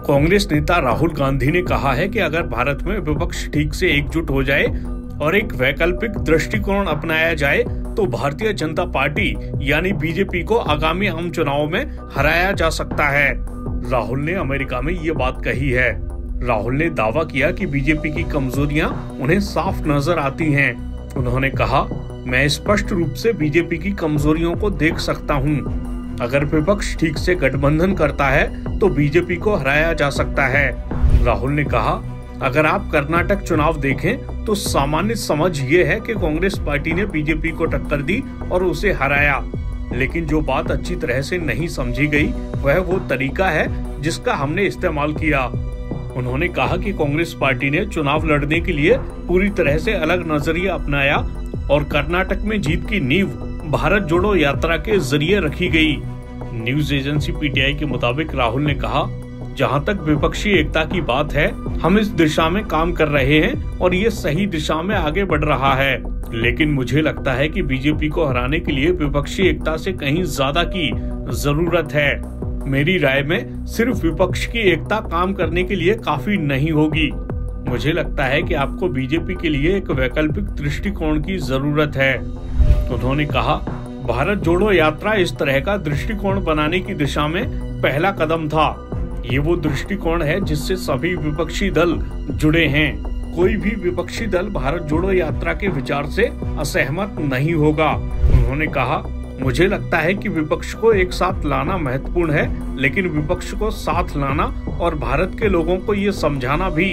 कांग्रेस नेता राहुल गांधी ने कहा है कि अगर भारत में विपक्ष ठीक से एकजुट हो जाए और एक वैकल्पिक दृष्टिकोण अपनाया जाए तो भारतीय जनता पार्टी यानी बीजेपी को आगामी आम चुनाव में हराया जा सकता है। राहुल ने अमेरिका में ये बात कही है। राहुल ने दावा किया कि बीजेपी की कमजोरियां उन्हें साफ नजर आती हैं। उन्होंने कहा, मैं स्पष्ट रूप से बीजेपी की कमजोरियों को देख सकता हूं। अगर विपक्ष ठीक से गठबंधन करता है तो बीजेपी को हराया जा सकता है। राहुल ने कहा, अगर आप कर्नाटक चुनाव देखें तो सामान्य समझ ये है कि कांग्रेस पार्टी ने बीजेपी को टक्कर दी और उसे हराया, लेकिन जो बात अच्छी तरह से नहीं समझी गई वह वो तरीका है जिसका हमने इस्तेमाल किया। उन्होंने कहा कि कांग्रेस पार्टी ने चुनाव लड़ने के लिए पूरी तरह से अलग नजरिया अपनाया और कर्नाटक में जीत की नींव भारत जोड़ो यात्रा के जरिए रखी गई। न्यूज एजेंसी पीटीआई के मुताबिक राहुल ने कहा, जहां तक विपक्षी एकता की बात है, हम इस दिशा में काम कर रहे हैं और ये सही दिशा में आगे बढ़ रहा है, लेकिन मुझे लगता है कि बीजेपी को हराने के लिए विपक्षी एकता से कहीं ज्यादा की जरूरत है। मेरी राय में सिर्फ विपक्ष की एकता काम करने के लिए काफी नहीं होगी। मुझे लगता है कि आपको बीजेपी के लिए एक वैकल्पिक दृष्टिकोण की जरूरत है। उन्होंने कहा, भारत जोड़ो यात्रा इस तरह का दृष्टिकोण बनाने की दिशा में पहला कदम था। ये वो दृष्टिकोण है जिससे सभी विपक्षी दल जुड़े हैं। कोई भी विपक्षी दल भारत जोड़ो यात्रा के विचार से असहमत नहीं होगा। उन्होंने कहा, मुझे लगता है कि विपक्ष को एक साथ लाना महत्वपूर्ण है, लेकिन विपक्ष को साथ लाना और भारत के लोगों को ये समझाना भी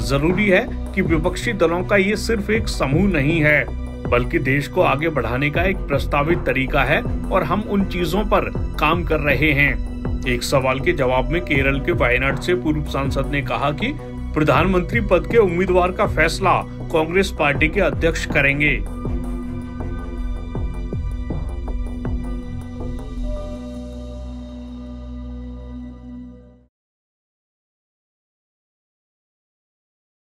जरूरी है कि विपक्षी दलों का ये सिर्फ एक समूह नहीं है, बल्कि देश को आगे बढ़ाने का एक प्रस्तावित तरीका है और हम उन चीजों पर काम कर रहे हैं। एक सवाल के जवाब में केरल के वायनाड से पूर्व सांसद ने कहा कि प्रधानमंत्री पद के उम्मीदवार का फैसला कांग्रेस पार्टी के अध्यक्ष करेंगे।